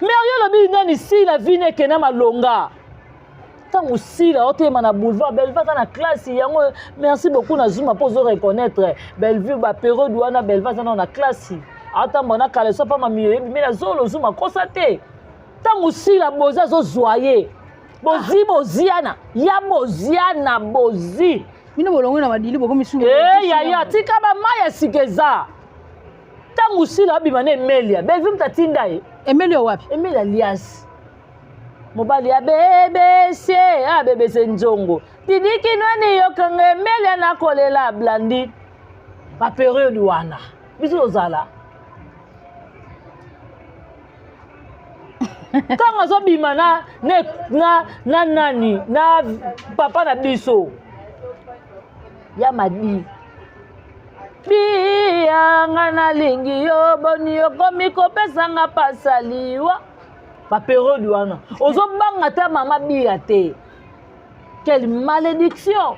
mais yo lobi nani si la vie n'est que na malonga tant aussi là otema na boulevard Bellevue na classe yango merci beaucoup na Zuma pour reconnaître Bellevue ba période wana Bellevue na classe ata mona kala so pa mamiyo mais la zolo Zuma constaté tant aussi la boza zo joyer bozi boziana ya boziana bozi mina bolongo na madili boko misu ya tika ba maya sikeza tant aussi la bimane Emelia Bellevue mtatinda Emelia wapi Emelia Alias mobali ya BBC a BBC njongo tidiki nani yokanga Emelia na kolela blandi ba période wana biso ozala kanga zo bima na nani na papa na biso ya madi bianga na lingi yo boni yo komi kopesa nga pasaliwa ba période wana ozobanga ta mama bia te quelle malédiction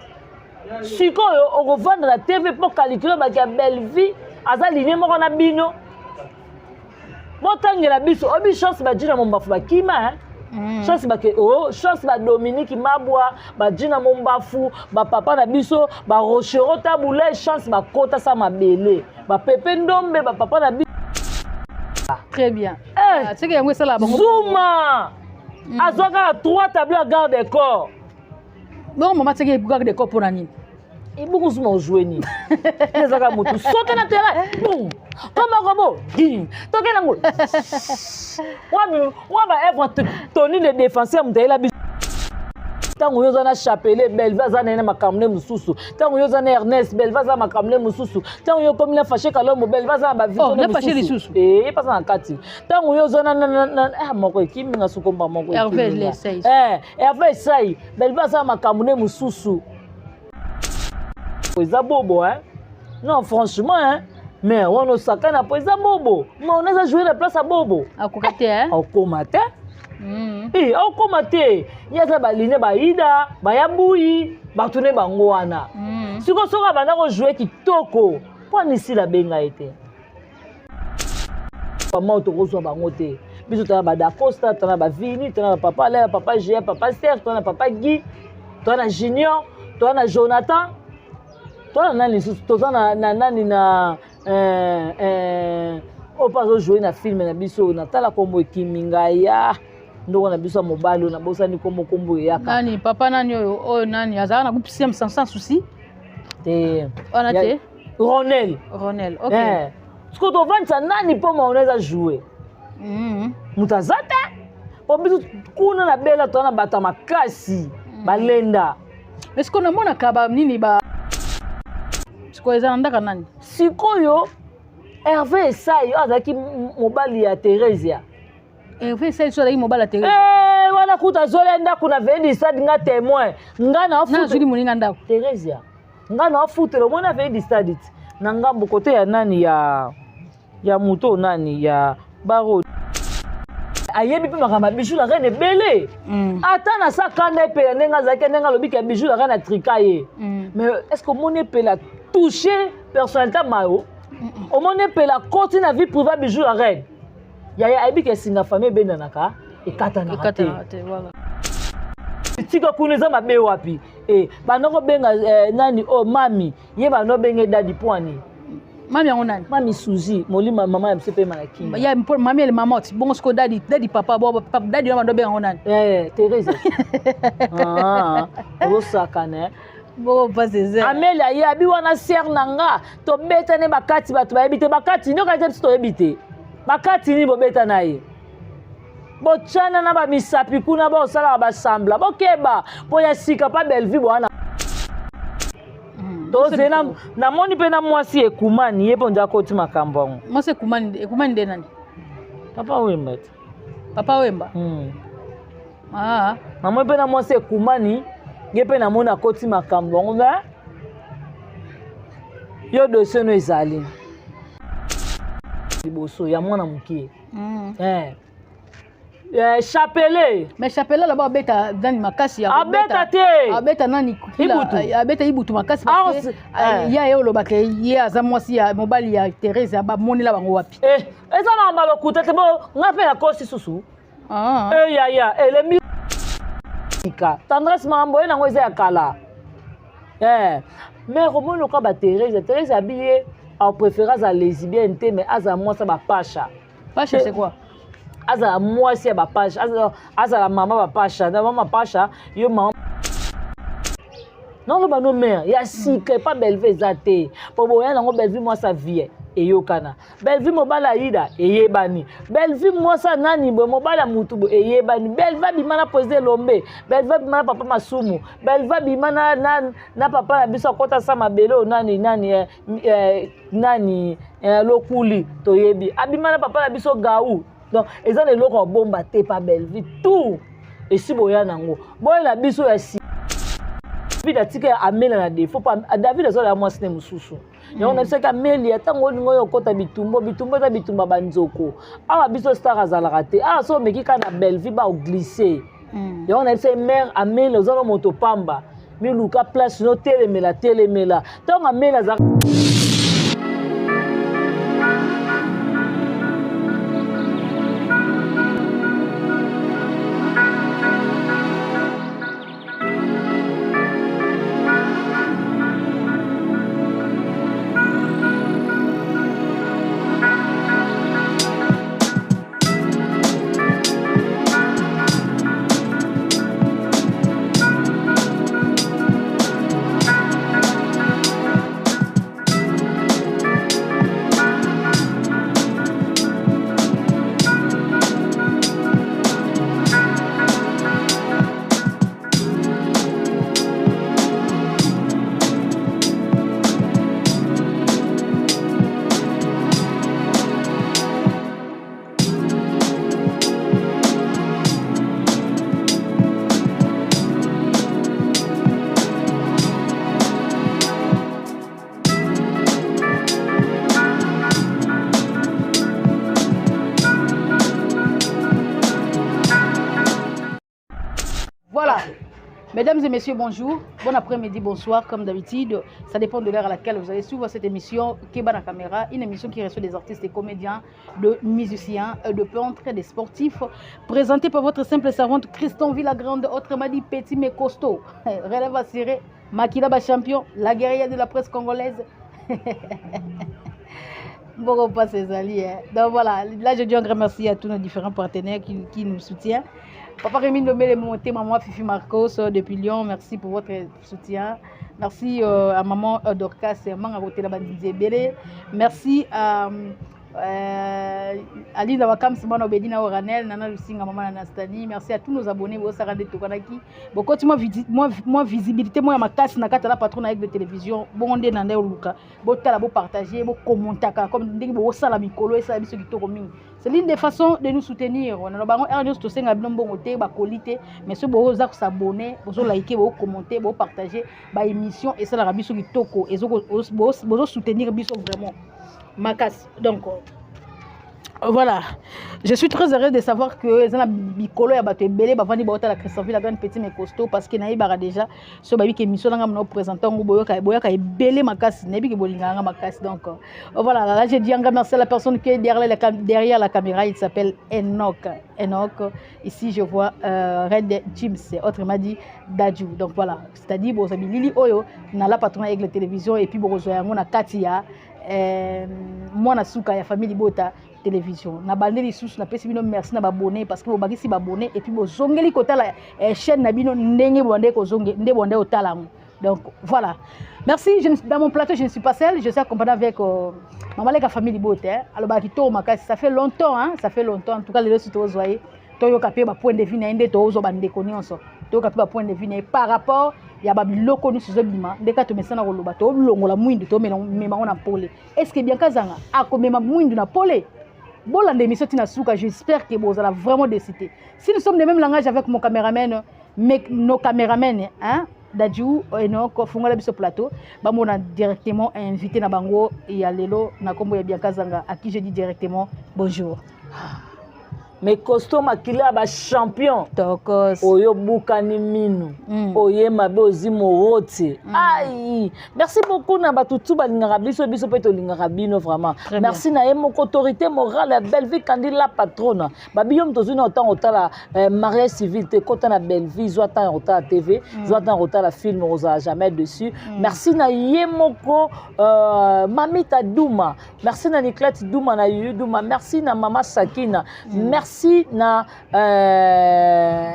sikoyo okovanda la TV pour calculer ba ya Bellevue aza ligne moko na bino botangela biso obi chance ba jina mombafu ba kima chance ba ke chance ba Dominique Mabwa ba jina mombafu ba papa na biso ba Rochero tabula chance ba kota sa mabele ba Pepe Ndombe ba papa na biso. Très bien. C'est que yango sala bango. Zuma. Azoka 3 tableaux à garde des corps. Bon maman c'est que garde des corps pour nani. Et beaucoup Zuma jouer ni. Ezaka moto sauter na terrain. Boum. Comment toke na ngolo. Wa ba Evre Tony le défenseur mutela biso. Tango yoza na Chapelet Bellevue za na makamne mususu tango yoza na Ernest Bellevue za makamne mususu tango yo komi na fâché Kalombo Bellevue za ba vision na fâché lisusu pasa na kati tango yoza na moko ekimi nga sukomba moko Hervé Sai Bellevue za makamne mususu eza bobo non franchement mais on a sakana po eza bobo mais on a joué la place à bobo akokate akomate okomate yaza baline baida bayabui batune bango wana siko soka bana ko jouer kitoko po nisi la benga ete pama to ko so bango te biso tana ba Da Costa tana ba Vini tana papa Alain papa Gia papa Serge tana papa Guy tana Junior tana Jonathan tana nani tozana na nani na opazo jouer na film na biso na tala kombo kiminga ya ndoko na biso mobalo na bosani kombo yaka nani papa nani oyo nani azala na kupisia sans souci te ona te Ronel OK siko to vanta nani po maoneza jouer mutazata po biso kuna na bela to na bata makasi balenda est-ce qu'on a mona kaba nini ba siko ezana ndaka nani sikoyo Hervé Sai azaki mobali ya Theresia Hervé Sai so azaki mobali ya Theresia wana kuta zolenda kuna vedi stade nga témoin nga na na zuli muninga ndako Theresia nga na futelo mona vedi stade na ngambo kote ya nani ya muto nani ya baro ayebi pe makamba bijou la reine belé ata na sakana pe nenga zake nenga lobiki ya bijou la reine trikaye mais est-ce que mon pe la toucher personnalité mayo au monde pe la côté na vie privée bijou la reine ya ayebi ke singa famille benanaka ekata na voilà tika kuneza mabe wapi banoko benga nani mami ye bano benge dadi poani mami yango nani mami Suzy molima mama ya msepe malakima ya mami elle mamote bon sko dadi papa papa dadi na bando benga yango nani Thérèse osakane bon pas c'est Amélia ye abi wana ser nanga to beta ne bakati bato bayebite bakati nyoka te to yebite bakati ni bobeta na ye bochana na ba misapi kuna ba osala ba sambla bokeba po ya sika pa Bellevue bwana tozena na moni pe na mwasi ekumani ye ponja koti makambo ngo mwasi ekumani de nani papa Wemba na moni pe na mwasi ekumani ye pe na mona koti makambo ngo na yo dossier no ezali liboso ya mwana mukie Chapelet. Mais Chapelet là-bas beta dans makasi ya abeta te abeta nani abeta ibutu makasi parce que ya yo lobake ye azamwasi ya mobali ya Thérèse ba monela bango wapi eza na malokuta te bo ngape na kosi susu yaya elemi tendresse makambo ye nango eza ya kala mais komona oka Thérèse habillé en préférence à lesbienne te mais aza mwasi bapasha pasha c'est quoi azala mwasi ya bapasha azala mama bapasha na mama pasha yo mama non loba no mère ya sika pas Bellevue eza te po boya nango Bellevue mwasi vie eyokana Bellevue mobala yida eyebani Bellevue mwasi nani bo mobala mutu bo eyebani Bellevue bimana poser lombe Bellevue bimana papa masumu Bellevue bimana na papa na biso kota sa mabelo nani lokuli toyebi abimana papa na biso gaou donc eza le loko bomba te pa Bellevue tout esi boya nango boya na biso ya David atika amela na défaut pas David azola ya mwasi ne mususu yango na biso ka meli atango lingo yo kota bitumbo ta bitumba banzoko awa biso star azalaka te awa so meki ka na Bellevue ba glisser yango na biso mère amela ozalo moto pamba mi luka place no telemela tango amela za Voilà. Mesdames et messieurs, bonjour. Bon après-midi, bonsoir, comme d'habitude. Ça dépend de l'heure à laquelle vous allez suivre cette émission Kebana Caméra, une émission qui reçoit des artistes et comédiens, de musiciens, de peintres, des sportifs, présentée par votre simple servante Christon Villagrande, autrement dit Petit mais costaud. Relève assuré, Makilaba champion, la guerrière de la presse congolaise. Bon, pas ses alliés. Donc voilà, là je dis un grand merci à tous nos différents partenaires qui nous soutiennent. Papa Rémi Ndomé, monté, maman Fifi Marcos depuis Lyon, merci pour votre soutien. Merci à maman Dorcas, merci à Ali Dawakam, Simon Obedina Oranel, Nana Lucinga, Maman Anastani. Merci à tous nos abonnés. Beaucoup moi visibilité, moi ma casse na kata la patronne avec la télévision. Bon on est dans des luka. Bon tala bon partager, bon commenter comme ndenge bo sala mikolo et ça biso kitoko mingi. C'est l'une des façons de nous soutenir. On a bango Ernest to senga bilombo ngote ba qualité, mais ce bo za s'abonner, bo liker, bo commenter, bo partager ba émission et ça la biso kitoko et bo soutenir biso vraiment. Makas. Donc, voilà. Je suis très heureuse de savoir que les bicolo ya bato ebele bavandi baota la Christophe la grande petit mais costaud parce que naïbara déjà ce baby qui mission nga mno présentant boyoka ebele makasi nebi ke bolinganga makasi donc voilà là j'ai dit un grand merci à la personne qui est derrière la caméra, il s'appelle Enoch. Ici je vois Red James, autrement dit Dadju. Donc voilà, c'est-à-dire bon ça Lili Oyo na la patron avec la télévision et puis bon na Katia moi na suka ya famille Bota télévision na bande les sous na pesi bino merci na abonné parce que bo bagisi ba abonné et puis bo zongeli kota la chaîne na bino ndenge bonde ko zonge ndé bonde otala. Donc voilà, merci. Dans mon plateau je ne suis pas seule, je suis accompagnée avec maman la famille Bota alors ba kito makasi ça fait longtemps en tout cas les autres vous voyez toyo kapé ba point de vue na ndé to zo bande konionso toyo kapé ba point de vue par rapport ya babiloko ni suzo bima ndeka to mesana ko loba to longola mwindu to mema ona pole est-ce que bien kazanga akomema mwindu na pole bola ndemiso tina suka. J'espère que vous allez vraiment décider. Si nous sommes de même langage avec mon caméraman, nos caméramens hein Dadju Enoch fongola biso plateau ba mona directement invité na bango et ya lelo na kombo ya bien kazanga à qui je dis directement bonjour. mais costaud makila ba champion tokos oyo bukani minu oye mabe ozimo roti ai merci beaucoup na batutu balingaka biso biso pe tolingaka bino vraiment merci na ye moko autorité morale ya Belleville kandi la patronne babiyo mtozuni autant otala mariage civil te kota na Belleville zwa tant otala TV zwa tant otala film oza jamais dessus merci na ye moko Mamita Douma merci na Niklati Douma na Yuyu Douma merci na Mama Sakina merci na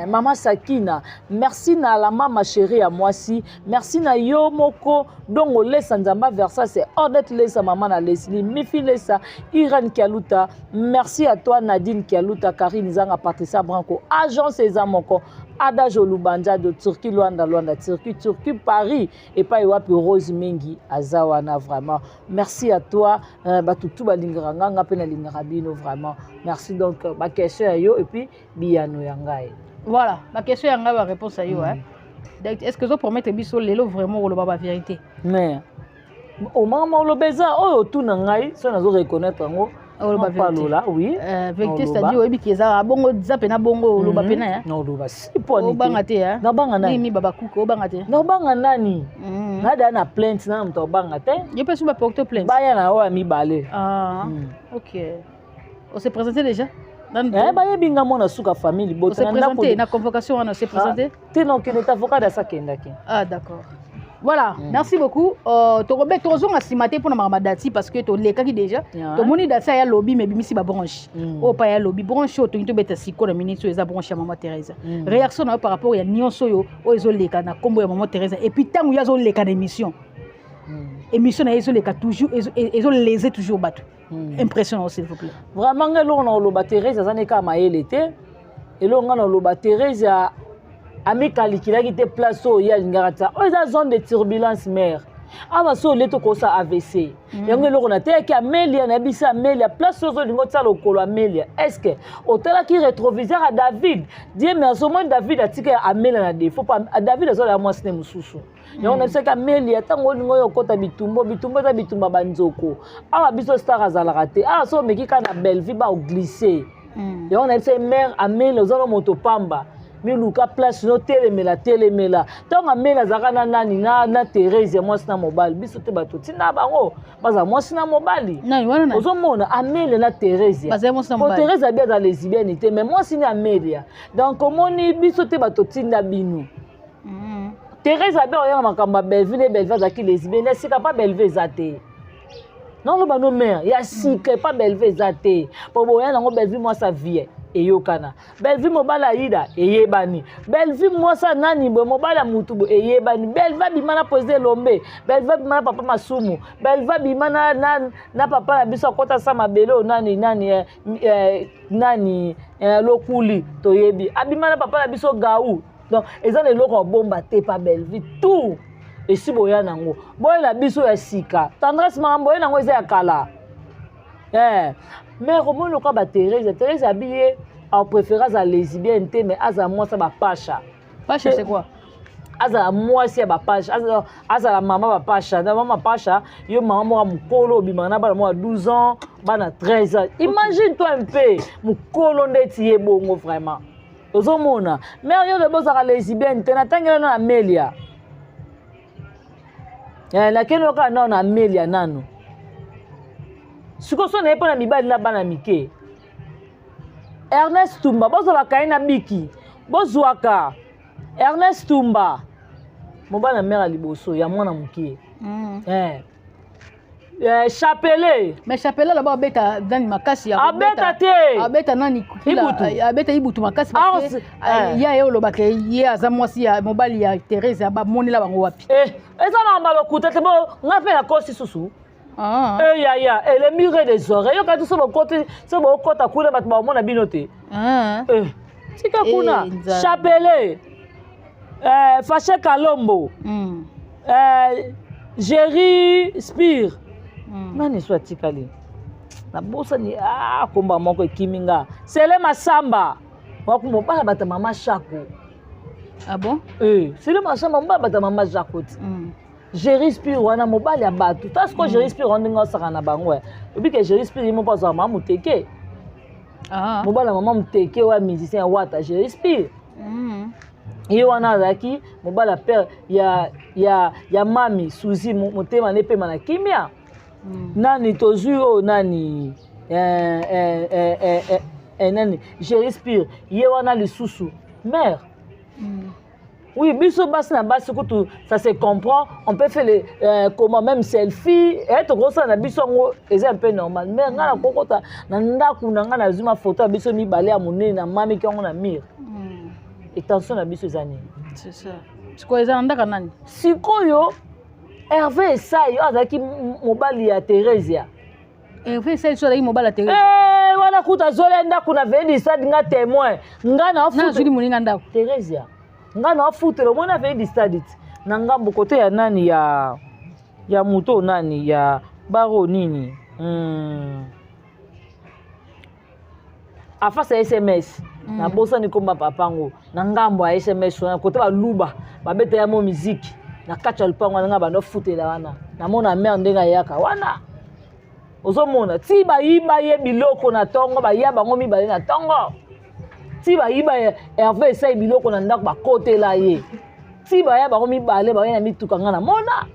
Mama Sakina merci na la mama chérie à moi si merci na yo moko donc olesa nzamba versa c'est honnête lesa maman na Leslie Mifi lesa Iran Kialuta merci à toi Nadine Kialuta Karine Zanga Patricia Branco agence Ezamoko Ada Jolubanja de Turquie Luanda Turquie Paris et pas Iwapi Rose Mengi Azawana vraiment merci à toi batutu balinganga nga pena lingarabino vraiment merci donc ma question à yo et puis biyano yangai voilà ma question yanga ba réponse à yo est-ce que vous promettez biso lelo vraiment le baba vérité mais au moment le beza oh tout nangai ça nazo reconnaître ngo là oui vérité c'est-à-dire oyebi kiza bongo zape na bongo lo bapena ya non lo ba si poni o banga te ya na banga nani mi baba kuko o banga te na banga nani nada na plainte na mto banga te je peux pas porter plainte baya na wa mi balé OK on s'est présenté déjà bah binga mona suka famille on s'est présenté na convocation on s'est présenté te non que n'est avocat da ça kendaki d'accord. Voilà, merci beaucoup. Torobe tozonga simate pour na dati parce que to lekaki déjà. To moni dati ya lobby mais bimisi ba branche. O pa ya lobby branche to into beta siko na ministre eza branche ya maman Teresa. Réaction na par rapport ya nyonso yo o ezo leka na kombo ya maman Teresa et puis tangu ya zo leka na émission. Émission na ezo leka toujours ezo léser toujours bato. Impressionnant s'il vous plaît. Vraiment ngelo na loba Teresa za neka maelete. Elo ngana loba Teresa ami kalikila ki te place o ya lingata o eza zone de turbulence mère aba so leto ko sa AVC yango eloko na te ki Amelia na bisa Amelia place o zo lingo tsa lokolo Amelia est-ce que otala ki rétroviseur à David Dieu merci moi David atika Amelia na défaut pas David azo la moi sine mususu yango na bisa ka Amelia tango lingo yo kota bitumbo ta bitumba banzoko aba biso star azala raté so meki kana Belleville ba o glisser yango na bisa mère Amelia zo moto pamba mi luka place no telemela tant amela zakana nani na Thérèse moi sina mobile biso te bato tina bango baza moi sina mobile nani wana ozomona amela na Thérèse baza moi sina mobile Thérèse abia za lesbienne te mais moi sina amelia donc omoni biso te bato tina binu Thérèse abia oyanga makamba Belleville zaki lesbienne sika pas Belleville zate non lo bano mère ya sika pas Belleville zate po boya nango Belleville moi sa vie eyokana Belleville mobala ida eyebani Belleville mosa nani bo mobala mutubo eyebani Belleville bimana poser lombe Belleville bimana papa masumu Belleville bimana na papa na biso kota sa mabelo nani lokuli toyebi abimana papa na biso gaou donc ezana eloko bomba te pa Belleville tout esi boya nango boya na biso ya sika tendresse mambo boya nango eza ya kala mais comment le cas Thérèse habillée en préférence à lesbienne mais à moi ça va pacha c'est quoi aza moi c'est ba pacha aza la maman ba pacha na maman pacha yo maman moi mukolo bimana ba moi 12 ans bana 13 ans imagine toi un peu mukolo ndeti yebongo vraiment ozomona mais yo le bozaka lesbienne te na tangela na Amelia la keno ka na Amelia nano sikoso na epona mibali na bana mike Ernest Tumba bozwa kaina biki bozwaka Ernest Tumba mobana mère liboso ya mwana mukie Chapelet mais Chapelet là-bas beta dans makasi ya abeta te abeta nani abeta ibutu makasi parce que ya yo lo bake ye azamwasi ya mobali ya Thérèse ba monela bango wapi eza na mbalo kuta te bo ngape na kosi susu et les murs des oreilles yo kati so côté kule bato ba mona binote tika kuna Chapelet Faché Kalombo Jerry Spire nani soit tikali na bosa ni komba moko kiminga Sele Masamba wakumo bala bata mama Chako bon Sele Masamba mbala bata mama Chako Jerry Spire wana mobali ya bato parce que Jerry Spire ndinga saka na bango obi ke Jerry Spire mo pas za mamu teke mobala mama muteke wa musicien wata je respire ye wana azalaki mobala père ya mami Suzy motema nepema na kimia nani tozwi oyo nani nani je respire ye wana lisusu mère oui biso basi na basi kutu ça se comprend on peut faire les comment même selfie être grossa na biso ngo c'est un peu normal mais ngana kokota na ndaku na ngana zuma photo biso mibale ya monene na mami ki ngo na mire attention na biso ezani c'est ça siko eza ndaka nani sikoyo Hervé Esai azaki mobali ya Theresia Hervé Esai so azaki mobali ya Theresia wana kuta zole ndaku na vedi stade nga témoin ngana afuta na zuli moninga ndaku Theresia ngana afuta mona vedi stade na ngambo kote ya nani ya muto nani ya baro nini afasa SMS na bosa ni komba papango na ngambo ya SMS na kote ba luba ba beta ya mo musique na kacha lupango na ngaba no futela wana na mona mère ndenga yaka wana ozomona ti ba yiba ye biloko na tongo ba yaba ngo mibale na tongo ti ba yiba Hervé Esai biloko na ndako ba kotela ye ti ba yaba ngo mibale ba ye na mituka ngana mona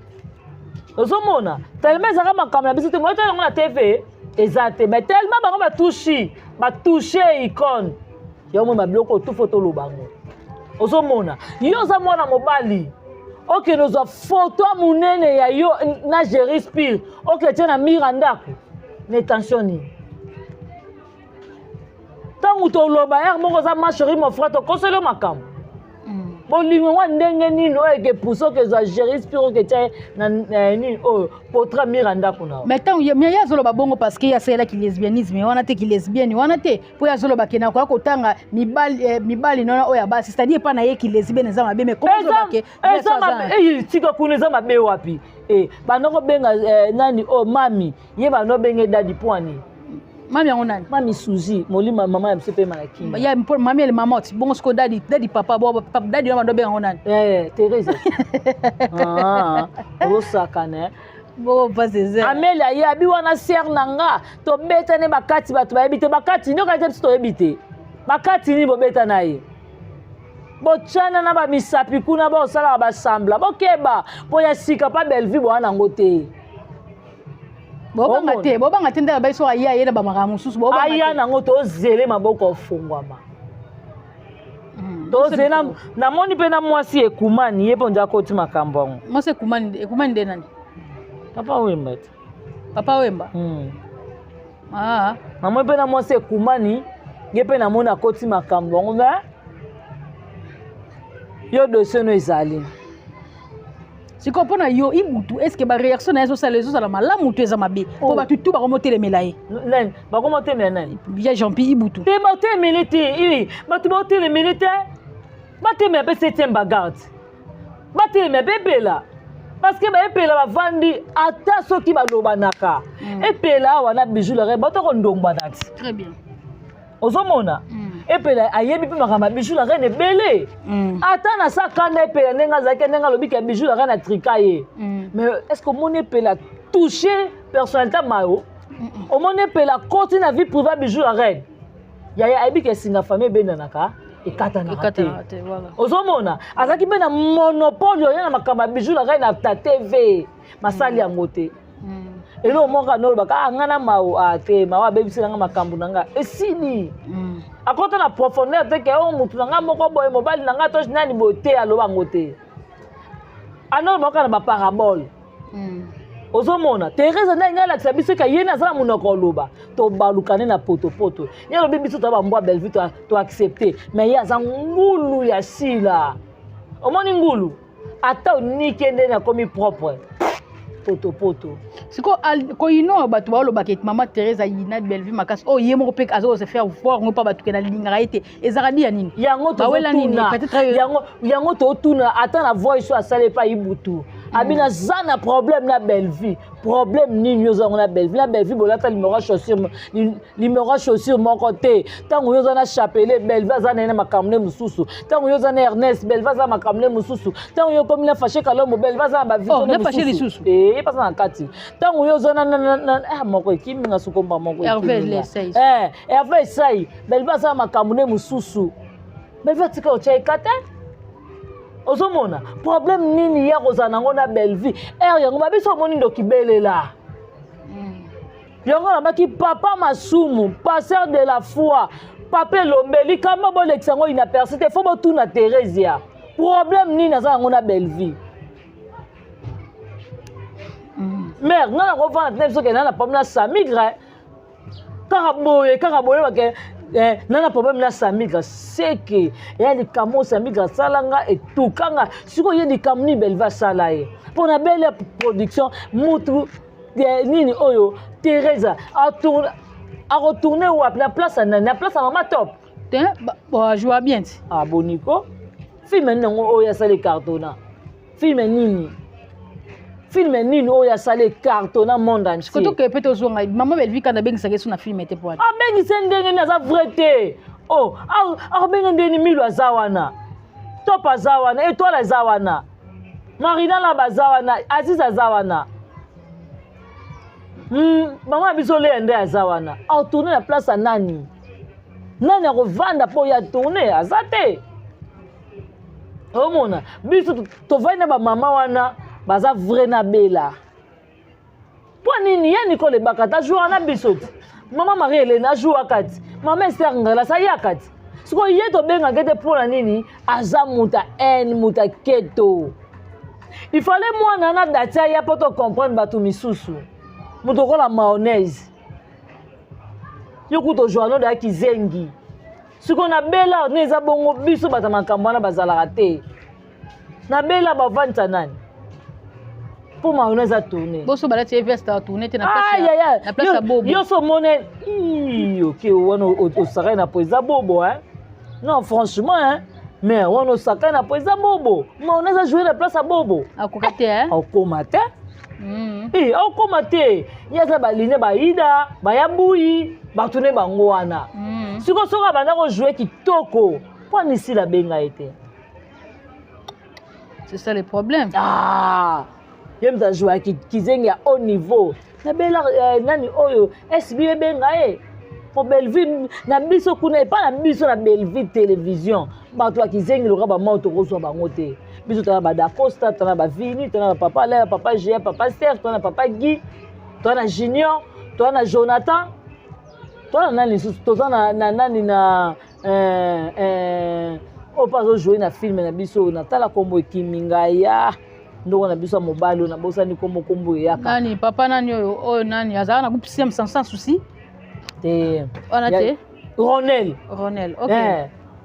ozomona tellement zaka makamla biso te moto na TV ezate mais tellement bango ba toucher icône yo mo ba biloko tout photo lo bango ozomona yo za mwana mobali ok nous a photo munene ya yo na je respire ok tiens na miranda ne tensioni tangu to loba ya moko za ma chérie mon frère to koselo makam bolingo wa ndenge nini oyo ke puso ke za je respire ke tiens na nini oh potra miranda kuna mais tant mais ya zolo babongo parce que ya sela ki lesbianisme wana te ki lesbienne wana te po ya zolo bakena ko akotanga mibali nona oya basi c'est-à-dire pas na ye ki lesbienne za mabe mais comment zolo bake tika kuna za mabe wapi banoko benga nani oh mami ye bano benge dadi poani mami yango nani mami Suzy molima mama ya msepe malakima ya mami elle mamote bongo sko dadi papa dadi na ndobe yango nani Thérèse osakane bo paseze Amélia ya bi wana sœur nanga to beta ne bakati bato ba ebite bakati nyo ka tepsi to ebite bakati ni bo beta na ye bochana na ba misapi kuna ba osala ba sambla bokeba po ya sika pa Bellevue bo wana ngote bobanga te ndaka biso aya ye na bamaka mosusu aya nango tozele maboko ofungwama tozela namoni mpe na mwasi ekumani ye mpo nde akoti makambo yango mwasi ekumani nde nani papa wemba papa wemba namoni mpe na mwasi ekumani ye mpe namoni akoti makambo yango me yo dosie no ezali siko mpona yo ibutu est ce que baréaction na ye ezosala malamu to eza mabe po bato tu bakomotelemela ye nani bakomotelemela nani ya Jean-Pierre ibutu te batelemeli te bato batelemeli te batelemela mpe 7e bagarde batelemela mpe epela parce que baepela bavandi ata soki balobanaka epela awa na bijulere batoko ndongwana ti très bien ozomona epela ayebi mpe makambo ya bijou la reine ebele ata na sa kanda epela ndenge azalaki ndenge alobiki ya bijou la reine atrika ye mais est ce que omoni epela touche personnalité mayo omoni epela koti na vie privé ya bijou la reine yaya ayebiki esinga famille ebendanaka ekatanaka te ozomona azalaki mpe na monopole oyo na makambo ya bijou la reine ata tv masali yango te elo moko nolobaka nga na mawo te mawo abebisi nanga makambo na nga esili akota na profondeur te ke o mutu na nga moko boye mobali na nga to nani boye te aloba yango te anolobaka na baparabole ozomona Thérèse nde ngai alakisa biso ke ye naza na monoko oloba tobalukane na potopoto ye alobi biso toa bambwa Bellevue toaccepte mais ye aza ngulu ya sila omoni ngulu ata onike nde nakomi propre poto siko koino bato balobaka ete mama Thérèse ayina Bellevue makasi o ye moko mpe aza se faire voir ngo pa bato ke na lingaka ye te ezaka dia nini yango totuna ata na voix so asala epa ibutu abina za na problème na Bellevue problème nini ozango na belle vie. La belle vie bolata numéro chaussure mon côté. Tango yoza na chapelet belle vie azana na makamne mususu. Tango yoza na Ernest belle vie azana makamne mususu. Tango yo comme na fâché kalombo belle vie azana ba vie na fâché lisusu. Pas na kati. Tango yoza na moko kimi nga sukomba moko. Hervé Sai belle vie azana makamne mususu. Belle vie tika ocha ekate. Ozomona problème nini ya kozana ngona belle vie yango babiso moni ndo kibelela yango na baki papa masumu passeur de la foi papa lombeli kama bolekisa ngo inapercité faut botuna Thérèsia problème nini azana ngona belle vie mère ngana ko vendre nem soke na problème na samigre karaboye bake nana problème na samigra c'est que ya likamo samigra salanga et tout kanga siko ye likamo ni belle va salaye pour na belle production mutu nini oyo Teresa a retourner ou na place na place mama top bon joue bien ah boniko film nango oyo sale cartona film nini oyo asali cartona monde entier. Koto ke peto zonga maman belle vie kana bengi sagesu na film ete poa. Bengi sendenge na za vrete. Oh, bengi ndeni milo azawana. Top azawana, étoile azawana. Marina la bazawana, Aziz azawana. Maman bisole ende azawana. A tourner la place à nani. Nani a revendre pour ya tourner azate. Oh mona, biso to vaina ba mama wana. Baza vrai na bela. Pour nini ya Nicole Bakata joue na bisoti. Maman Marie Hélène joue akati. Maman Esther Ngala sa yakati. Siko yeto benga gete pour nini aza muta muta keto. Il fallait moi nana datia ya poto comprendre batu misusu. Muto ko la mayonnaise. Yokuto joano da kizengi. Siko na bela neza bongo biso bata makambo na bazala raté. Na bela bavanta nani. Pour mayonnaise à tourner. Boso balati veste à tourner te na place. Na place à bobo. Yo so moné. OK, on sarait na poeza bobo hein. Non, franchement hein. Mais on sakai na poeza bobo. Mayonnaise a jouer la place à bobo. A kokate hein. A komate. A komate. Ya za baline ba ida, ba yabui, ba tourner bango wana. Siko soka banda ko jouer kitoko. Pour nisi la benga été. C'est ça le problème. Yem ta jouer kizengi à haut niveau. Na bela nani oyo SBE benga pour belle vie na biso kuna pas na biso na belle vie télévision. Ba toi kizengi loka ba moto ko so ba ngote. Biso ta ba da Costa, ta ba Vini, ta na papa là, papa Gia, papa Serge, ta na papa Guy, ta na Junior, ta na Jonathan. Ta na nani to na nani na o pas jouer na film na biso na tala kombo kiminga ya ndo na biso mobile na bosa ni kombo yaka nani papa nani oyo nani azana na kupisia sans souci te ona te Ronel OK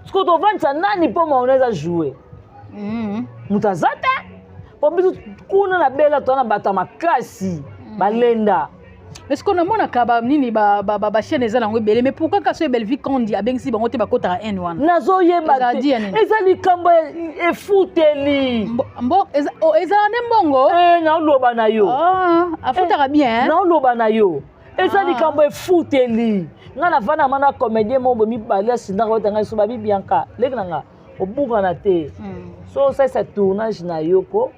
ce que to vanta nani po unaweza jouer mutazata po biso kuna na bela to na bata makasi balenda. Est-ce qu'on a mon akaba nini ba chaîne ezala ngo belé mais pourquoi ka so belle vie kondi abengisi bango te bakota N1 nazo yeba ezali kambo e futeli mbo ezala ne mbongo na loba na yo afutaka bien na loba na yo ezali kambo e futeli ngana vana mana comédien mo mi balé sinda ko tanga so ba bianca lekanga obuka na te so ça tournage na yoko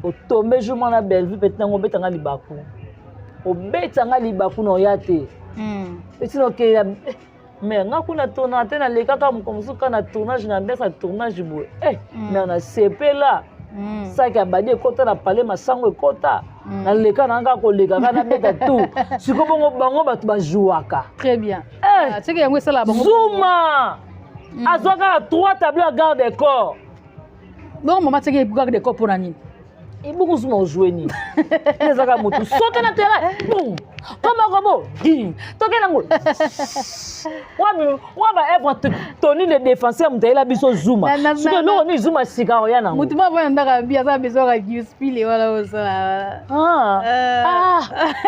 o tomber jour na belle vie peut-être ngo betanga libaku obetanga libaku na oyate etino ke mais nga kuna tona tena le kaka mkomsuka na tournage na mbesa tournage boy mais on a sepela ça ka badi kota na palais masango ekota na leka na nga ko leka kana beta tout siko bongo bango batu bajuaka très bien c'est que yango sala bango Zuma azwaka 3 tableaux à garde des corps bon maman c'est que garde des corps pour nani et beaucoup Zuma ont joué ni les aga motu sauter na terrain boum comment ding toke na ngol wa ba Eve Tony le défenseur mutaila biso Zuma siko lo ni Zuma sika oya na mutu ba ba ndaka bia za beso ka kispile wala osala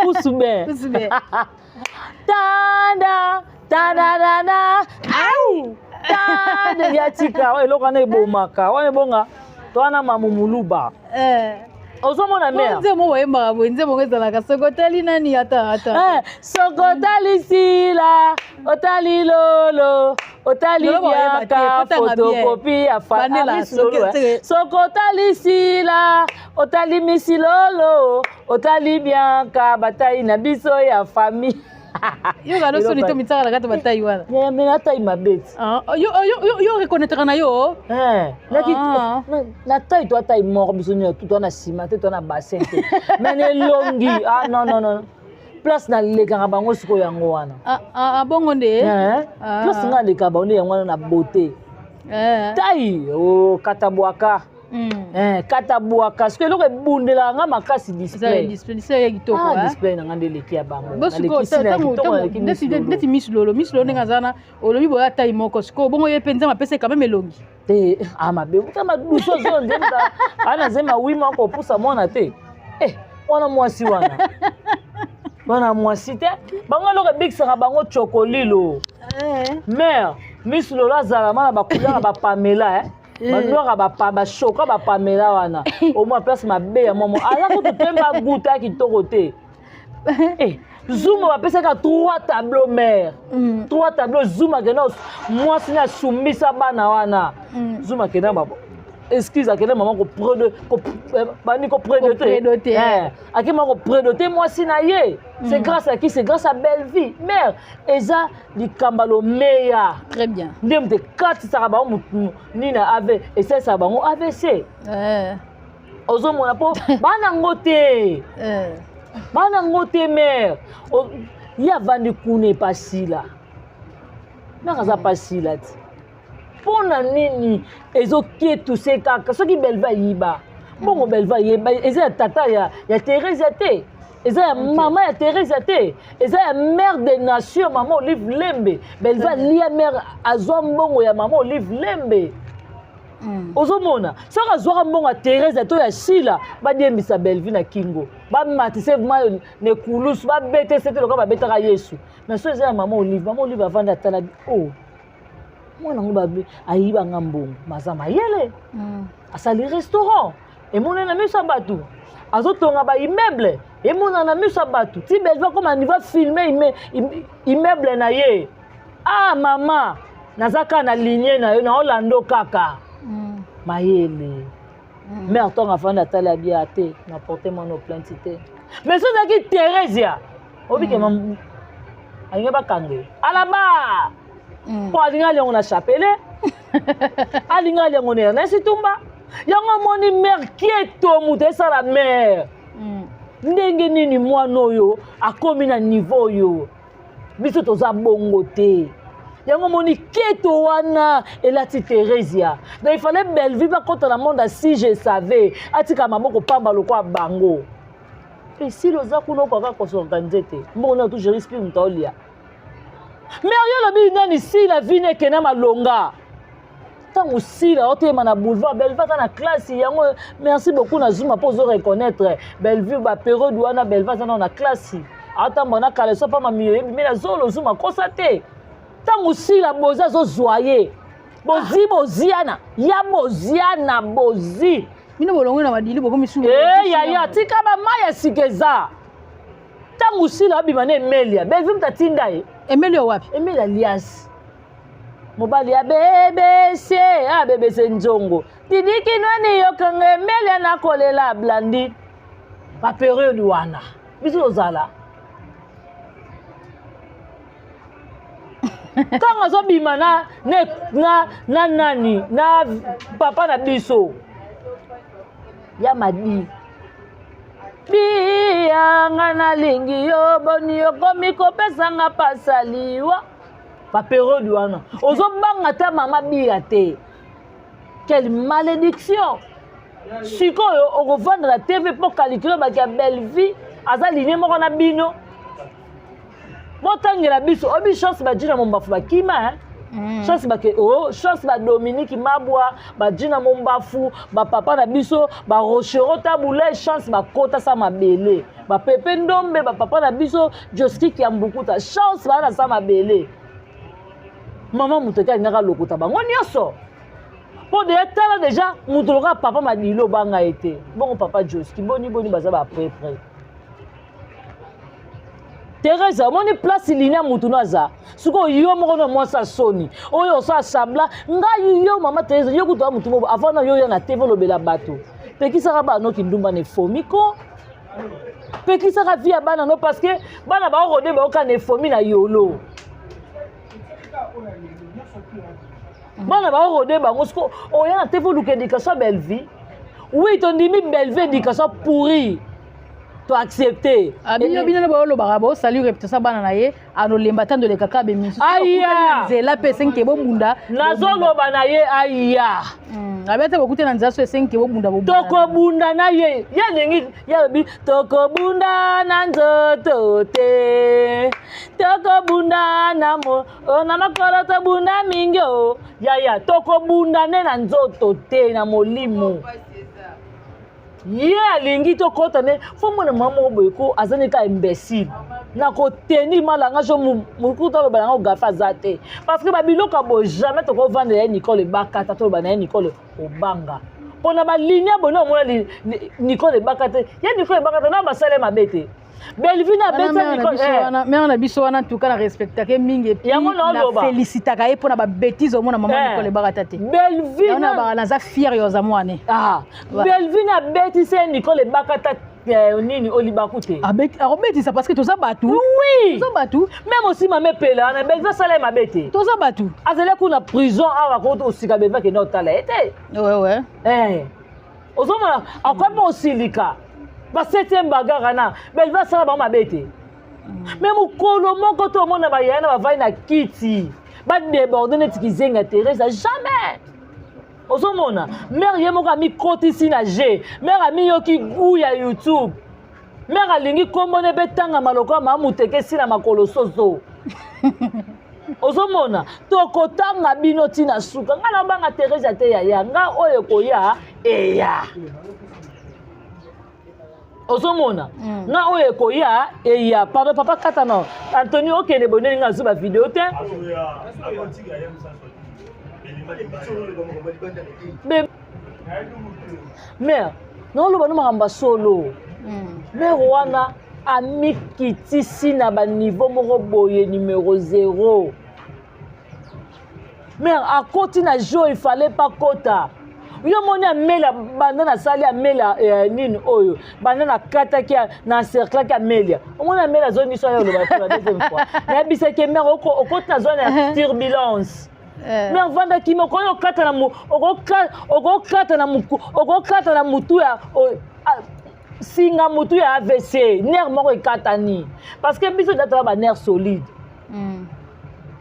usube tanda au tanda ya tika eloko na ebomaka wana bonga twana mamumuluba ozomona mère nzembo oyembaka boye nzembo ezalaka soki otali nani ata soki otali sila otali lolo otali biaka fotokopi ya famisilolo soki otali sila otali misilolo otali biaka batai na biso ya famille yo kano soni to mitsaka na kati batai wana me natai mabeti yo reconnaître na yo na tai to atai moko biso nyonso tu to na nsima te to na bassin te me nelongi non place nalekaka bango sikoyo yango wana bongo nde place nga alekaka bango nde yango wana na beauté tai katabwaka katabwaka sikoyo eloko ebundelaka nga makasi display na nga nde eleki ya bango ndeti miss lolo ndenge azana olobi boya atai moko sikoyo bongo ye mpe nzambe apesa quand même elongi te mabe kama duso zo nzemba ana nzemba wima kopusa mwana te wana mwasi wana mwasi te bango eloko ebikisaka bango chokolilo mare miss lolo azala mana bakulaka bapamela banwaka bashoka bapamela wana omwa place mabe ya momo aza kutu pemba guta kitoko te zoom bapesaka 3 tableau mare 3 tableau zoom akenda mwasi na asumisa bana wana zoom akenda excuse akende mama kopredote akende mama kopredote mwasi na ye c'est grâce à qui? C'est grâce à belle vie mère eza likamba lo meya très bien nde mte katisaka bango nina ave esalisa bango AVC ozomona mpo banango te mère ye avandi kuna epasila mare aza pasila ti mpona nini ezoketuse kaka soki belva ayiba mbongo belva ayeba eza ya tata ya Teresa te eza ya mama ya Teresa te eza ya mère des nations mama Olive Lembe belva lia mère azwa mbongo ya mama Olive Lembe ozomona soki azwaka mbongo ya Teresa to ya Shila badiembisa belvi na kingo bamatise mayo nekulusu babete sete lokola babetaka Yesu mais so eza ya mama Olive avanda atala mwana ngo babe ayibanga mbongo maza mayele asali restaurant emona na miso bato azotonga ba immeuble emona na miso bato ti belva comme on va filmer immeuble na ye mama nazaka na lignée na yo na Orlando kaka mayele mère tonga fanda tala bia te na porter mon plainte te mais so zaki Teresia obike mam alinga bakange alaba po alinga lengo na chapele alinga lengo na Ernest Tumba yango moni mère kieto mutu esala mère ndenge nini mwana oyo akomi na niveau oyo biso toza bongo te yango moni kieto wana elati Teresia donc il fallait belle vie bakota na monde si je savais atika maboko pamba lokwa bango et si loza kuna okaka kosorganize te mbongo na toujours respire mutaolia mais yo lobi nani si la vie n'est que na malonga tant aussi là otema na boulevard Bellevue na classe yango merci beaucoup na Zuma pour reconnaître Bellevue ba période wana Bellevue na classe ata mbona kala so pa mamiyo mais na zolo Zuma constaté tant aussi la boza zo joyer boziana ya boziana bozi mino bolongo na madili boko misu ya tika ba maya sikeza tant aussi la bimane Emelia Bellevue mtatinda Emelia wapi Emelia Alias mobali ya BBC njongo tidiki nani yokanga Emelia na kolela blandi pa periode wana biso ozala kanga zo bima na nani na papa na biso ya madi bianga na lingi yo boni yo komi kopesa nga pasaliwa pa periode wana ozobanga ta mama bia te quelle malédiction sikoyo okovanda la TV pour calculer baki ya Bellevue aza ligne moko na bino botangela biso obi chance bajina mombafu bakima chance bake chance ba Dominique Mabwa bajina mombafu ba papa na biso ba Rochero tabula chance bakota sa mabele ba Pepe Ndombe ba papa na biso Joski Kiambukuta chance ba na sa mabele mama muteka ngaka lokota bango nyonso Pour de tala déjà mutoloka papa madilo banga été. Bon papa Joski boni baza ba près. Teresa moni place linia mutunaza. Suko yo moko no mwasa soni. Oyo so asambla nga yo mama Teresa yo kutoa mutumo avant na yo na TV lobela bato. Pekisa ba no kindumba ne fomiko. Pekisa ka via bana no parce que bana ba rode ba ka ne fomi na yolo. Bana ba rode ba ngosko oya na TV luke éducation belle vie. Oui, ton dimi belle vie éducation pourri. To accepter. Abino bino ba lo barabo salut réputation bana na ye anolemba tando le kaka be misu. Aya. Zela pe 5 bo bunda. Nazo loba na ye aya. Abeta bokute na nzaso 5 bo bunda bo. Toko bunda na ye. Ya nengi ya bi toko bunda na nzoto te. Toko bunda na mo na makolo to bunda mingyo. Ya toko bunda ne na nzoto te na molimo. Yeah, lingi to kota ne fo mona mama oboyeko azane ka imbécile na ko tenir malanga jo mukuta lo balanga gafa zate parce que babiloka bo jamais to ko vendre ya Nicole Bakata to bana Nicole Obanga pona ba ligne bona mona Nicole Bakata ya Nicole Bakata na basale mabete Belvina beta Nicole mais on a biso wana tout kana respecta ke mingi puis na félicita ka pona ba bêtise au mona maman Nicole Bakata te Belvina on a ba na za fier yo za mwane Belvina beti se Nicole Bakata nini olibakute abeti ça parce que toza batu oui toza batu même aussi mame pela na Belvina sala mabete toza batu azele kuna prison awa ko osika beva ke no tala ete ouais ozomona akwa osilika ba 7e bagarre na Belva sala ba mabete même mukolo moko to mona ba yana ba vai na kiti ba déborder net kizenga Teresa jamais ozomona mère yemo ka mi kotisi na G mère ami yoki gu ya YouTube mère alingi kombone betanga maloko ma muteke sina makolo sozo ozomona tokotanga bino tina suka ngana banga Teresa te ya nga oyo koya eya ozomona na oye koya eya pardon papa katano Anthony okene boneli nga zuba video te mère non lo bano makamba solo mère wana amikitisi na ba niveau moko boye numéro 0 mère akoti na jo il fallait pas kota yo moni amela banda na sali amela nini oyo banda na kata ki na cercle ki amelia omona amela zone so yo lo ba pour la deuxième fois na bisa ke mère okoti na zone ya turbulence mère vanda ki mo koyo kata na okokata na mutu ya singa mutu ya AVC nerf moko ekatani parce que biso data ba nerf solide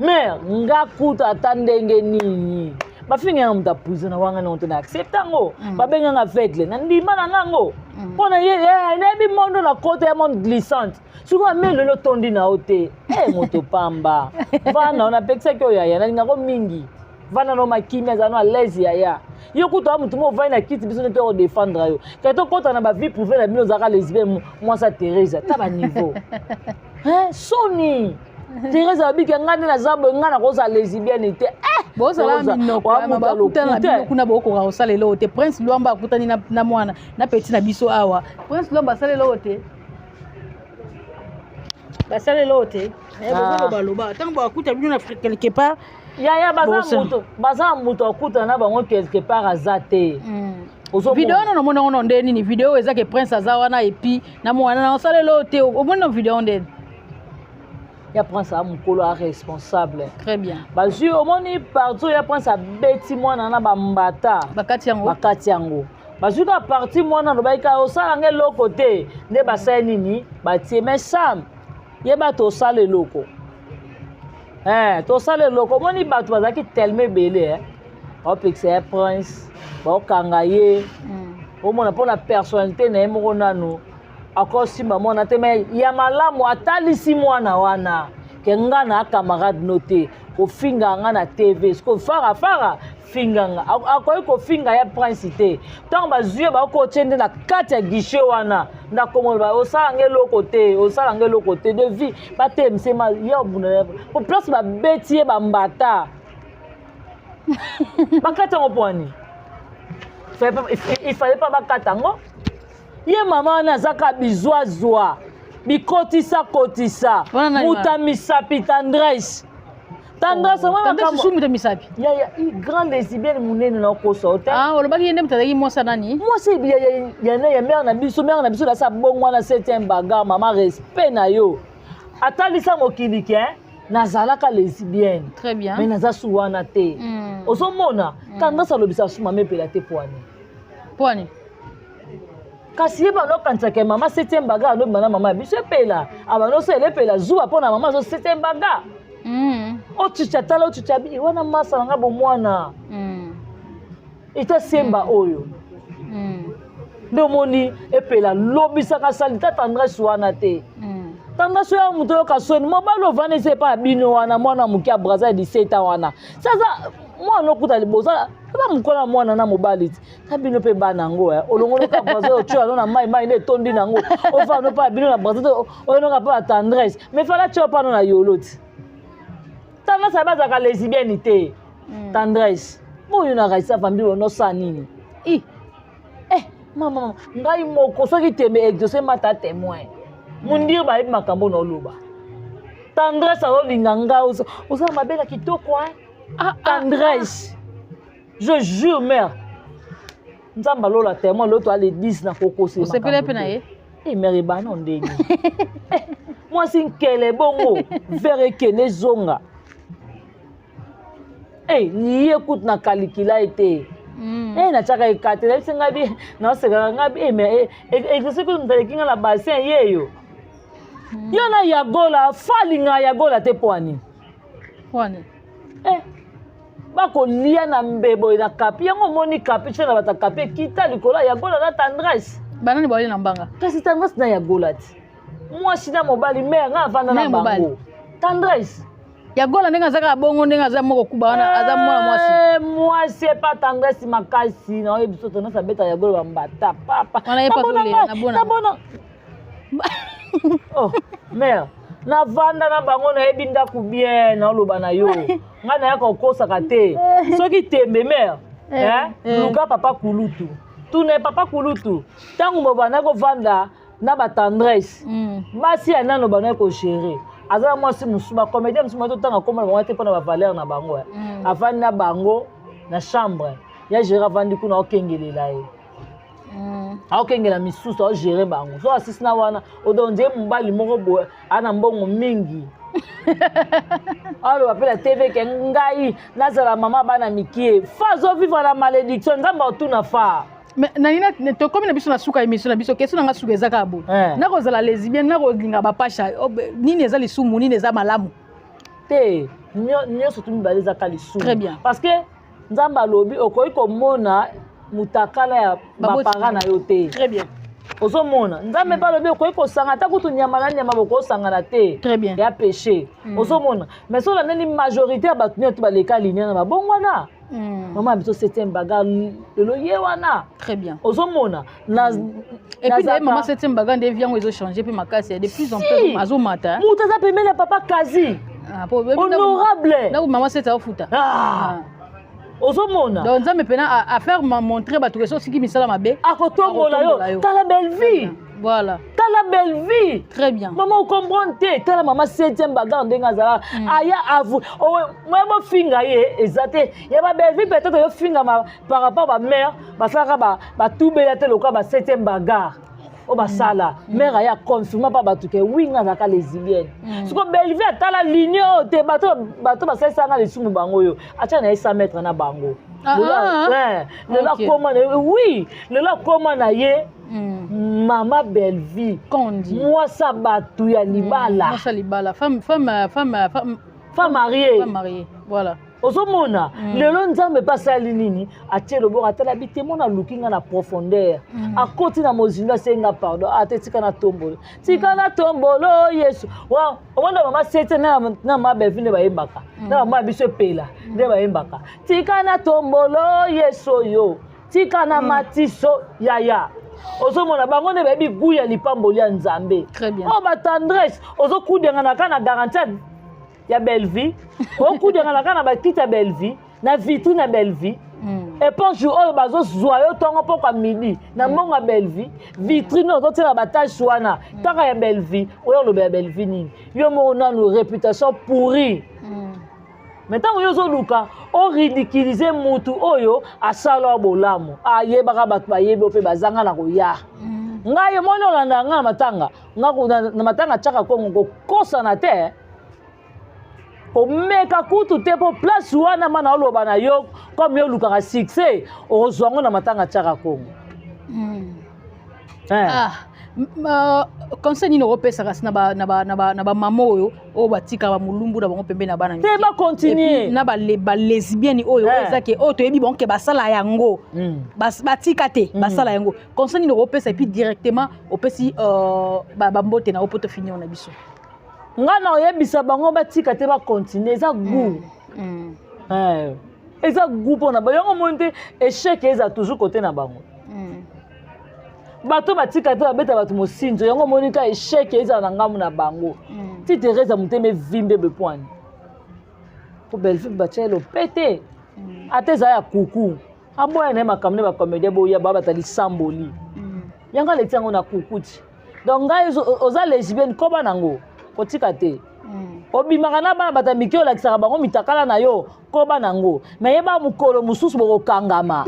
mère nga kuta atandenge nini bafinga ya muta prison wanga na ontona accepta ngo babenga nga aveugle na ndima na nango pona ye na bi mondo na côté ya monde glissante suko amelo lo tondi na ote moto pamba vana ona pekisa kyo ya na ngako mingi vana no makimia za no à l'aise ya yo kuto mutu mo vai na kiti biso to défendre yo kato kota na ba vie privée na bino zaka lesbienne moi ça Teresa ta ba niveau Sony Teresa bika ngane na zabo ngana ko za lesbienne te bozala minoko bakutana na bino kuna bokoka kosalela te Prince Luamba akutani na mwana na petit na biso awa Prince Luamba asalela te basalela te baloba tango bakuta bino na quelque part ya baza muto akuta na bango quelque part azate video no mona ono nde nini video eza ke Prince azawana et puis na mwana na osalela te omona video nde ya Prince a mukolo a responsable très bien bazui omoni partout ya Prince a beti mwana na bambata bakati yango bazui ka parti mwana no baika osala nge loko te nde basai nini batie mais sam ye bato osala loko to sala loko omoni bato bazaki tellement belé opekisa ya Prince baokanga ye omona mpona personnalité na ye moko nanu akosimba mwana te me ya malamu atalisi mwana wana ke nga na camarade no te kofinga nga na TV siko fara finga akoyi kofinga ya Prince te ntango bazwi bakotie nde na kati ya guichet wana ndakomona osala nge loko te de vie batemsema ye obuna po place babeti ye bambata bakati yango pwani il fallait pas bakatango. Ye maman nazaka bizwa bikotisa kotisa muta misapi tendresse moi makambo muta misapi ya grand lesbienne munene na kosa hotel olobaki yende mutazaki mwasa nani mwasa ya mère na biso la sa bongwa na 7e bagarre maman respect na yo atalisa mokili ke nazalaka lesbienne très bien mais naza suwana te ozomona tendresse alobisa suma mepela te poani kasi ye banokanisaka mama 7e bagarre alobima na mama biso epela abanoso elepela zuwa mpo na mama zo 7e bagarre ochucha tala ochucha bi wana masa nanga bomwana ita semba oyo nde omoni epela lobisaka sali ta tendresse wana te tendresse ya moto oyoka soni mobali ovanda ese epa ya bino wana mwana moke ya braza ya 17 ans wana sasa mwana okuta liboso eba mokola mwana na mobali ti na bino mpe bana yango olongoloka braza otyo ano na mai nde etondi nango ovanda mpa ya bino na braza te oyonoka mpe ya tendresse mais fala tyo mpano na yolo ti tendresse abazaka lesbienne te tendresse moyo na raisa famille onosala nini mama ngai moko soki tembe exauce mata témoin mundiri bayebi makambo na oloba tendresse azolinga ngai osala mabe na kitoko tendresse je jure mère nzambe alola témoin loto ale 10 na kokose osepele mpe na ye mère ebana ndenge mwasi nkele bongo vere ekende zonga niye kutu na kalikila ete natiaka ekate nayebisi ngai bi naosekaka ngai bi mais exauce kutu ntaleki ngai na bassin yeyo yo na yagola falinga yagola te poani bakolia na mbebo na kapi yango omoni kapi tye na bato kapi ekita likolo ya yagola na tendresse banani baoli na mbanga kasi tendresse na yagola ti mwasi na mobali mare ngai avanda na bango tendresse yagola ndenge azaka bongo ndenge aza moko kuba wana aza mwana mwasi epa tendresse makasi na oyebi so tendresse abeta yagola bambata papa nabona mare navanda na bango nayebi ndako bien naoloba na yo ngai nayaka okosaka te soki tembe mare luka papa kulutu tuna papa kulutu ntango mobanda kovanda na batendresse basi ya nano bana kogere azala mwasi mosusu bacomédien mosusu totanga koma na bango te mpona bavaleur na bango avandi na bango na chambre ya gere avandi kuna okengelela ye aokengela misusu aogere bango so asisi na wana odonje mobali moko boye ana mbongo mingi aloba mpe na tv ke ngai nazala mama bana mikie fa azovivre na malédiction nzambe otuna fa tokomi na biso na suka émission na biso question nanga suka eza kaka bo nakozala lesbienne nakolinga bapasha nini eza lisumu nini eza malamu te nyonso tu mibale ezaka lisumu parce que nzambe alobi okoki komona mutakala ya bapara na yo te ozomona nzambe mpe alobi okoki kosanga ata kutu nyama na nyama bokosangana te ya péché ozomona mais so olandeli majorité ya bato nyonso baleka linie na babongo wana mama biso 7e bagarre lelo ye wana ozomona et puis d'ailleurs maman 7e bagarre nde vie yango ezochanger mpe makasi de plus en plus azomata moto aza pembeni ya papa kasi honorable ndako mama 7 aofuta ozomona donc nzambe mpena affaire montrer bato ke so siki misala mabe akotombola yo tala belle vie voilà tala belle vie très bien maman ocomprendre te tala mama 7e bagarre ndenge azala aya avu moye bofinga ye eza te ya babelle vie peut-être yofingama par rapport bamare basalaka batubela te lokola ba 7e bagarre o basala mare aya confirma mpa bato ke winga azalaka lesbienne siko belle vie atala ligne oyo te bato basalisanga lisumu bango oyo atya na ye 100 mètre na bango lelo akoma na ye mama belle vie mwasa bato ya libala femme mariée voilà ozomona lelo nzambe mpe asali nini atie loboko atala bitemo na luki nga na profondeur akoti na mozindo asenga pardon ate tika na tombolo yesu omona mama 7 na mama belle vie nde bayembaka na mama biso epela nde bayembaka tika na tombolo yesu oyo tika na matiso yaya ozomona bango nde bayebi gu ya lipamboli ya nzambe oyo batendresse ozokudenga na ka na garantie ya belle vie okudenga na ka na bakiti ya belle vie na vitrine ya belle vie éponge oyo bazozwa yo ntongo mpo kwa midi na mbongo ya Bellevue vitrine ozotiela batage wana kaka ya Bellevue oyo oloba ya Bellevue nini yo moko nanu réputation pourri mais ntango yo ozoluka oridiculize mutu oyo asala bolamu ayebaka bato bayebi mpe bazanga na koya ngai omoni olanda nga na matanga na matanga tiaka kongo kokosana te komeka kutu te mpo place wana mana oloba na yo comme yo olukaka succès okozwango na matanga tiaka kongo conseil nini okopesaka si na bamama oyo batikaka bamolumbu na bango pembe na bana te bacontinue na balesbienne oyo ezake oyo toyebi bango ke basala yango batika te basala yango conseil nini okopesa epuis directement opesi bambote na yo mpo tofinio na biso nga na oyebisa bango batika te bacontinue eza goût eza goût mpona yango moni te échec eza toujours côté na bango bato batika te babeta bato mosinzo yango monika échec ezala na ngambu na bango ti teresa motema evimbe bepwani po Bellevue batia lopete ata ezala ya kuku aboya na ye makambo ne bacomédien boya babata lisamboli yango aleti yango na kuku ti donc ngai oza lesbienne koba nango kotika te obimaka na bana bata mike olakisaka bango mitakala na yo koba nango me yeba mokolo mosusu bokokangama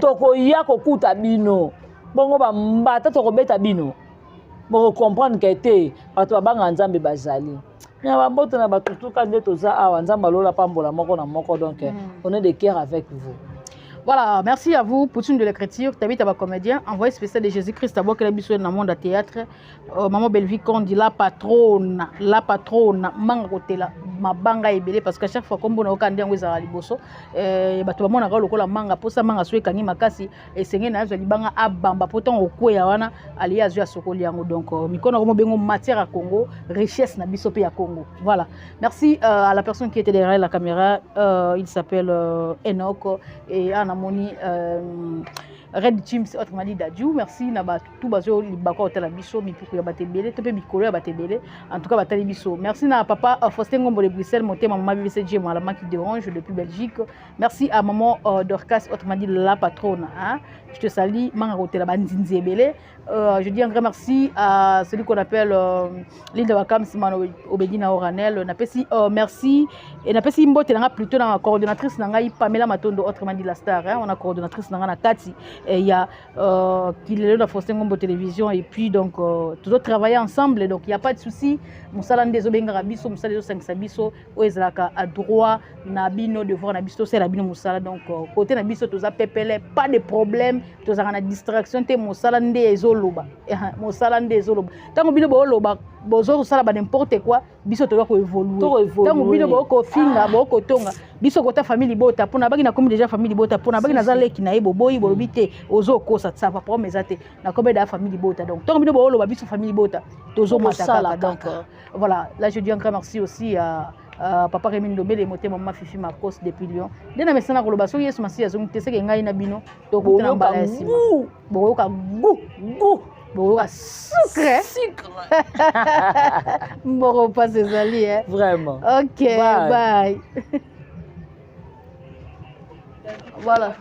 tokoya kokuta bino bongo bambata tokobeta bino bokocomprendre ke te bato babanga nzambe bazali na baboto na batutuka nde toza awa nzambe alola pambola moko na moko donc on est de cœur avec vous. Voilà, merci à vous pour une de l'écriture. Tabit à comédien, envoyé spécial de Jésus-Christ, d'abord que la biso dans le monde à théâtre. Maman Bellevue dit la patronne, manga kotela, ma banga ebele parce qu'à chaque fois comme on a aucun dia ngweza liboso, bato bamona ka lokola manga posa manga soe kangi makasi et sengé na zo libanga abamba pourtant okoya wana ali azu ya sokoli yango donc mikono ko bengo matière à Congo, richesse na biso pe ya Congo. Voilà. Merci à la personne qui était derrière la caméra, il s'appelle Enoch et Anna Moni Red Team autrement dit Dadju. Merci na ba tout bazo libako hôtel biso mipuku ya batebele to pe mikolo ya batebele en tout cas batali biso. Merci na papa Faustin Ngombo de Bruxelles monté maman BBC J moi la marque d'Orange depuis Belgique. Merci à maman Dorcas autrement dit la patronne hein. Je te salue manga hôtel bandinzi ebele. Je dis un grand merci à celui qu'on appelle Linda Wakam Simano Obedina Oranel. Merci et n'a pas si mbote na plutôt dans la coordonnatrice na ngai Pamela Matondo autrement dit la star hein. On a coordonnatrice na Kati et il y a qui est là Faustin Ngombo télévision et puis donc tous travailler ensemble donc il y a pas de souci musala ndezo benga biso musala zo 5 biso oezalaka à droit na bino devoir na biso c'est la bino musala donc côté na biso toza pepele pas de problème toza na distraction te musala ndezo loba musala ndezo loba tango bino bo loba bozo sala ba n'importe quoi biso toza ko évoluer tango bino bo ko finga bo ko tonga biso kota famille bota pona baki na komi déjà famille bota pona baki na zaleki na ebo boyi bo bité ozo ko sa tsapa promesse ate na kobe da famille bota donc tango bino bo loba biso famille bota tozo mataka donc voilà là je dis un grand merci aussi à papa Rémi Ndombe les motés maman Fifi Marcos depuis Lyon dena mesana ko loba so yesu masi azongi te seke ngai na bino to ko na balasi bo ka gu Bon, sucre. Bon, pas ses alliés. Hein. Vraiment. Ok, bye. Voilà.